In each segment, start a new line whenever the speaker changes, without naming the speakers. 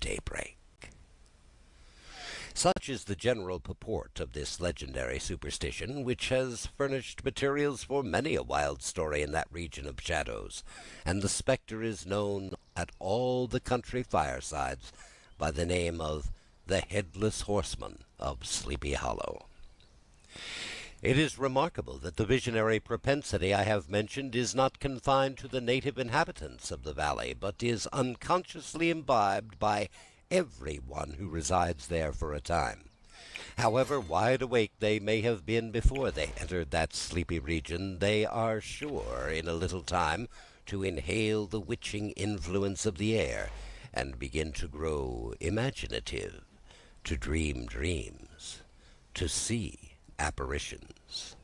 daybreak. Such is the general purport of this legendary superstition, which has furnished materials for many a wild story in that region of shadows, and the spectre is known at all the country firesides by the name of the Headless Horseman of Sleepy Hollow. It is remarkable that the visionary propensity I have mentioned is not confined to the native inhabitants of the valley, but is unconsciously imbibed by every one who resides there for a time. However wide awake they may have been before they entered that sleepy region, they are sure in a little time to inhale the witching influence of the air, and begin to grow imaginative, to dream dreams, to see apparitions.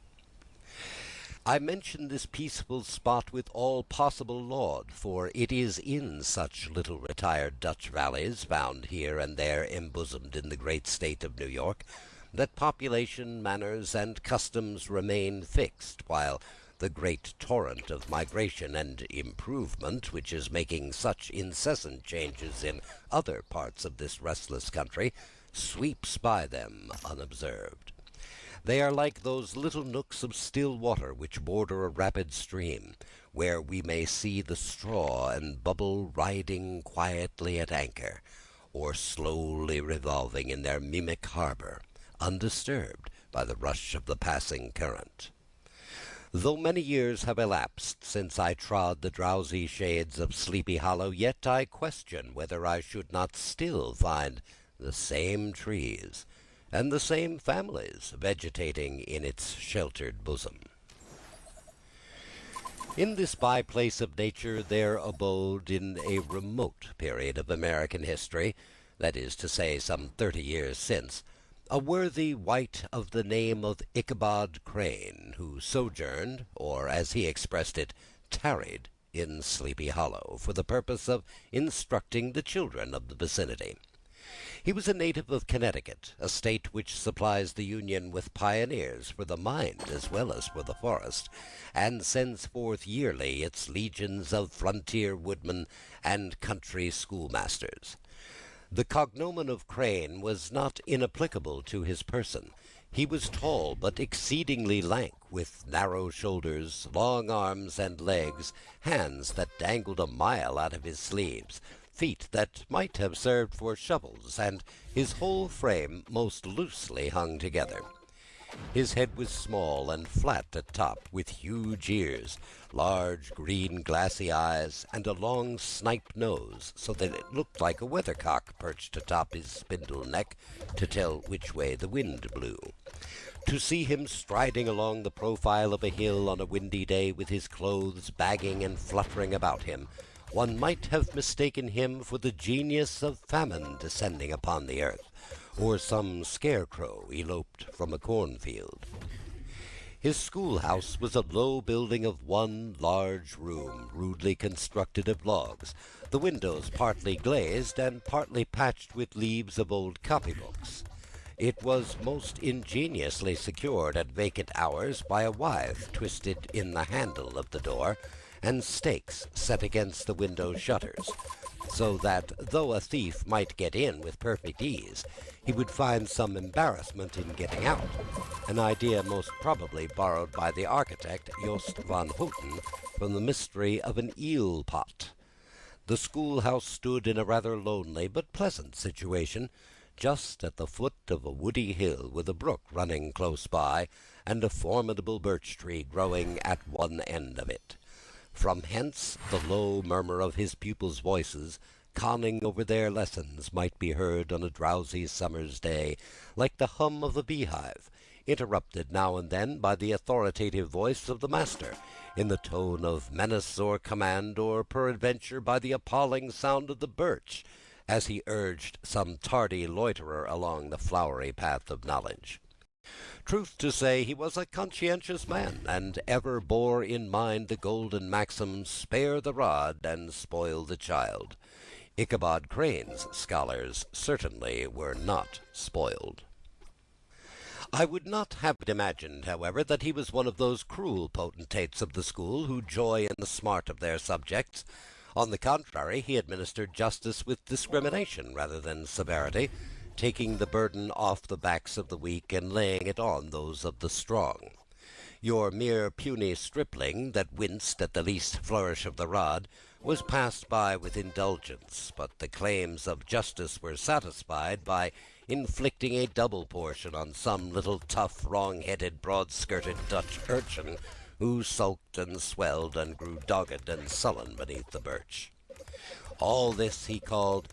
I mention this peaceful spot with all possible laud, for it is in such little retired Dutch valleys, found here and there embosomed in the great state of New York, that population, manners, and customs remain fixed, while the great torrent of migration and improvement, which is making such incessant changes in other parts of this restless country, sweeps by them unobserved. They are like those little nooks of still water which border a rapid stream, where we may see the straw and bubble riding quietly at anchor, or slowly revolving in their mimic harbour, undisturbed by the rush of the passing current. Though many years have elapsed since I trod the drowsy shades of Sleepy Hollow, yet I question whether I should not still find the same trees and the same families vegetating in its sheltered bosom. In this by-place of nature there abode, in a remote period of American history, that is to say some 30 years since, a worthy wight of the name of Ichabod Crane, who sojourned, or as he expressed it, tarried, in Sleepy Hollow, for the purpose of instructing the children of the vicinity. He was a native of Connecticut, a state which supplies the Union with pioneers for the mind as well as for the forest, and sends forth yearly its legions of frontier woodmen and country schoolmasters. The cognomen of Crane was not inapplicable to his person. He was tall, but exceedingly lank, with narrow shoulders, long arms and legs, hands that dangled a mile out of his sleeves, feet that might have served for shovels, and his whole frame most loosely hung together. His head was small and flat at top, with huge ears, large green glassy eyes, and a long snipe nose, so that it looked like a weathercock perched atop his spindle neck to tell which way the wind blew. To see him striding along the profile of a hill on a windy day, with his clothes bagging and fluttering about him, one might have mistaken him for the genius of famine descending upon the earth, or some scarecrow eloped from a cornfield. His schoolhouse was a low building of one large room, rudely constructed of logs, the windows partly glazed and partly patched with leaves of old copybooks. It was most ingeniously secured at vacant hours by a withe twisted in the handle of the door, and stakes set against the window shutters, so that though a thief might get in with perfect ease, he would find some embarrassment in getting out, an idea most probably borrowed by the architect Jost van Houten from the mystery of an eel pot. The schoolhouse stood in a rather lonely but pleasant situation, just at the foot of a woody hill, with a brook running close by, and a formidable birch tree growing at one end of it. From hence the low murmur of his pupils' voices, conning over their lessons, might be heard on a drowsy summer's day, like the hum of a beehive, interrupted now and then by the authoritative voice of the master, in the tone of menace or command, or peradventure by the appalling sound of the birch, as he urged some tardy loiterer along the flowery path of knowledge. Truth to say, he was a conscientious man, and ever bore in mind the golden maxim, spare the rod and spoil the child. Ichabod Crane's scholars certainly were not spoiled. I would not have it imagined, however, that he was one of those cruel potentates of the school who joy in the smart of their subjects. On the contrary, he administered justice with discrimination rather than severity, taking the burden off the backs of the weak and laying it on those of the strong. Your mere puny stripling that winced at the least flourish of the rod was passed by with indulgence, but the claims of justice were satisfied by inflicting a double portion on some little tough, wrong-headed, broad-skirted Dutch urchin who sulked and swelled and grew dogged and sullen beneath the birch. All this he called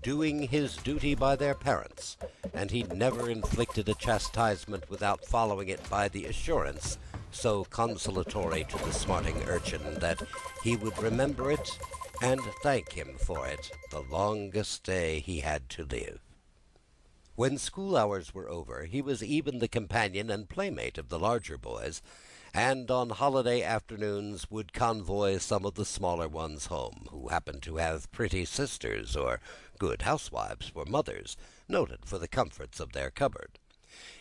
doing his duty by their parents, and he never inflicted a chastisement without following it by the assurance, so consolatory to the smarting urchin, that he would remember it and thank him for it the longest day he had to live. When school hours were over, he was even the companion and playmate of the larger boys, and on holiday afternoons would convoy some of the smaller ones home, who happened to have pretty sisters or good housewives for mothers, noted for the comforts of their cupboard.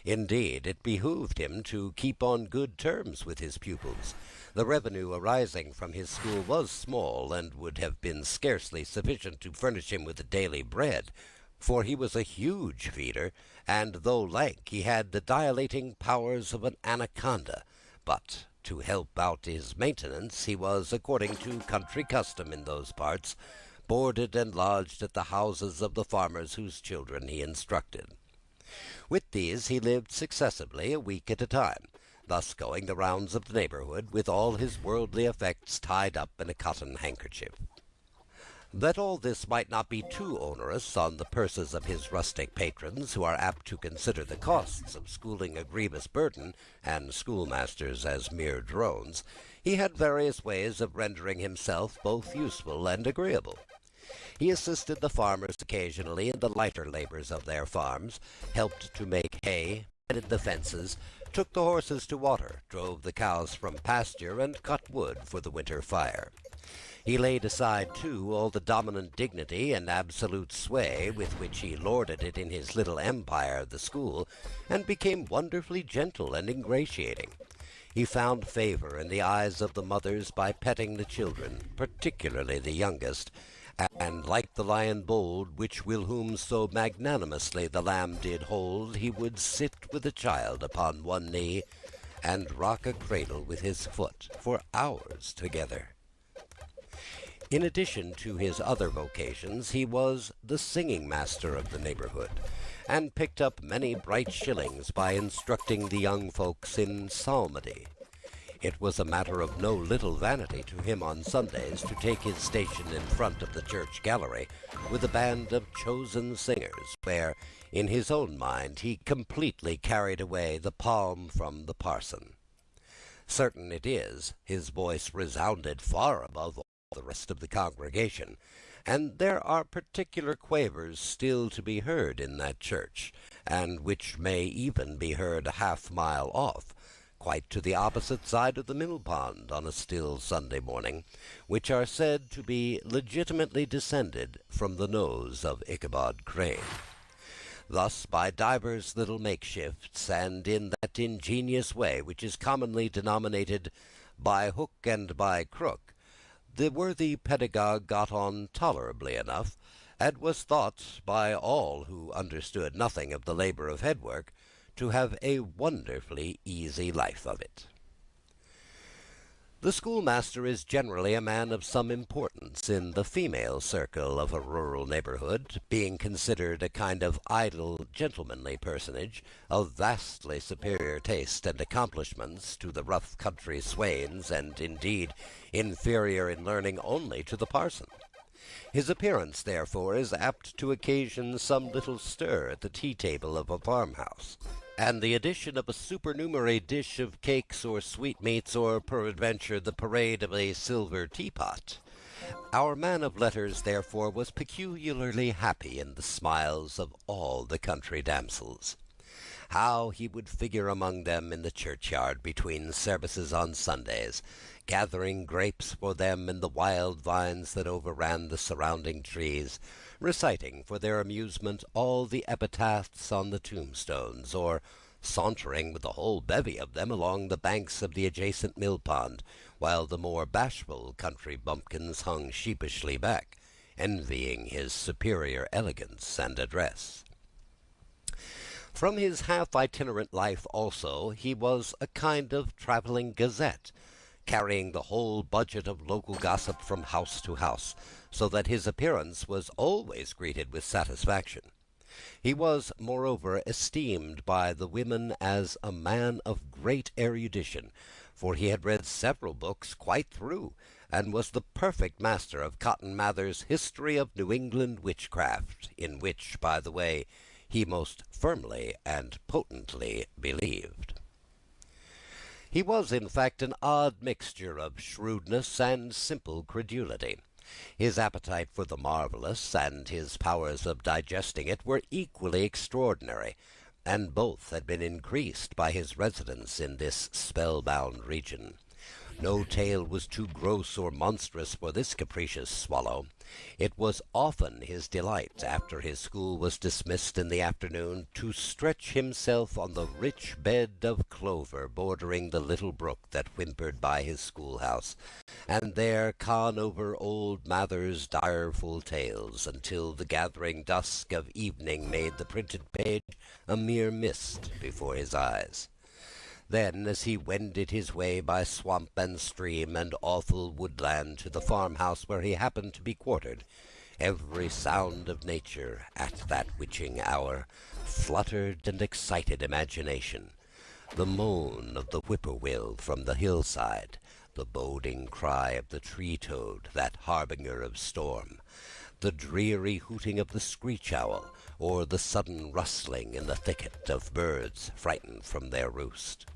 Indeed, it behooved him to keep on good terms with his pupils. The revenue arising from his school was small, and would have been scarcely sufficient to furnish him with the daily bread, for he was a huge feeder, and though lank, he had the dilating powers of an anaconda. But to help out his maintenance, he was, according to country custom in those parts, boarded and lodged at the houses of the farmers whose children he instructed. With these he lived successively a week at a time, thus going the rounds of the neighborhood with all his worldly effects tied up in a cotton handkerchief. That all this might not be too onerous on the purses of his rustic patrons, who are apt to consider the costs of schooling a grievous burden, and schoolmasters as mere drones, he had various ways of rendering himself both useful and agreeable. He assisted the farmers occasionally in the lighter labors of their farms, helped to make hay, mended the fences, took the horses to water, drove the cows from pasture, and cut wood for the winter fire. He laid aside, too, all the dominant dignity and absolute sway with which he lorded it in his little empire, the school, and became wonderfully gentle and ingratiating. He found favor in the eyes of the mothers by petting the children, particularly the youngest, and like the lion bold, which whilom so magnanimously the lamb did hold, he would sit with the child upon one knee, and rock a cradle with his foot for hours together. In addition to his other vocations, he was the singing master of the neighborhood, and picked up many bright shillings by instructing the young folks in psalmody. It was a matter of no little vanity to him on Sundays to take his station in front of the church gallery with a band of chosen singers, where, in his own mind, he completely carried away the palm from the parson. Certain it is, his voice resounded far above all the rest of the congregation, and there are particular quavers still to be heard in that church, and which may even be heard a half-mile off, quite to the opposite side of the mill pond on a still Sunday morning, which are said to be legitimately descended from the nose of Ichabod Crane. Thus, by divers little makeshifts, and in that ingenious way which is commonly denominated by hook and by crook, the worthy pedagogue got on tolerably enough, and was thought by all who understood nothing of the labor of head work to have a wonderfully easy life of it. The schoolmaster is generally a man of some importance in the female circle of a rural neighborhood, being considered a kind of idle, gentlemanly personage, of vastly superior taste and accomplishments to the rough country swains, and indeed inferior in learning only to the parson. His appearance, therefore, is apt to occasion some little stir at the tea-table of a farmhouse, and the addition of a supernumerary dish of cakes or sweetmeats, or peradventure the parade of a silver teapot. Our man of letters, therefore, was peculiarly happy in the smiles of all the country damsels. How he would figure among them in the churchyard between services on Sundays, gathering grapes for them in the wild vines that overran the surrounding trees, reciting for their amusement all the epitaphs on the tombstones, or sauntering with a whole bevy of them along the banks of the adjacent mill pond, while the more bashful country bumpkins hung sheepishly back, envying his superior elegance and address. From his half-itinerant life, also, he was a kind of travelling gazette, carrying the whole budget of local gossip from house to house, so that his appearance was always greeted with satisfaction. He was, moreover, esteemed by the women as a man of great erudition, for he had read several books quite through, and was the perfect master of Cotton Mather's History of New England Witchcraft, in which, by the way, he most firmly and potently believed. He was, in fact, an odd mixture of shrewdness and simple credulity. His appetite for the marvellous and his powers of digesting it were equally extraordinary, and both had been increased by his residence in this spellbound region. No tale was too gross or monstrous for this capricious swallow. It was often his delight, after his school was dismissed in the afternoon, to stretch himself on the rich bed of clover bordering the little brook that whimpered by his schoolhouse, and there con over old Mather's direful tales, until the gathering dusk of evening made the printed page a mere mist before his eyes. Then, as he wended his way by swamp and stream and awful woodland to the farmhouse where he happened to be quartered, every sound of nature, at that witching hour, fluttered and excited imagination. The moan of the whippoorwill from the hillside, the boding cry of the tree-toad, that harbinger of storm, the dreary hooting of the screech-owl, or the sudden rustling in the thicket of birds frightened from their roost.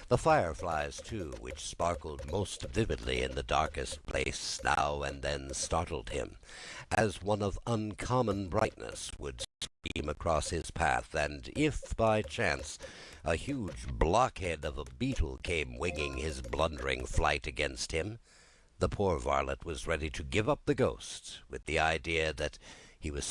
The fireflies, too, which sparkled most vividly in the darkest place, now and then startled him, as one of uncommon brightness would stream across his path, and if, by chance, a huge blockhead of a beetle came winging his blundering flight against him, the poor varlet was ready to give up the ghost, with the idea that he was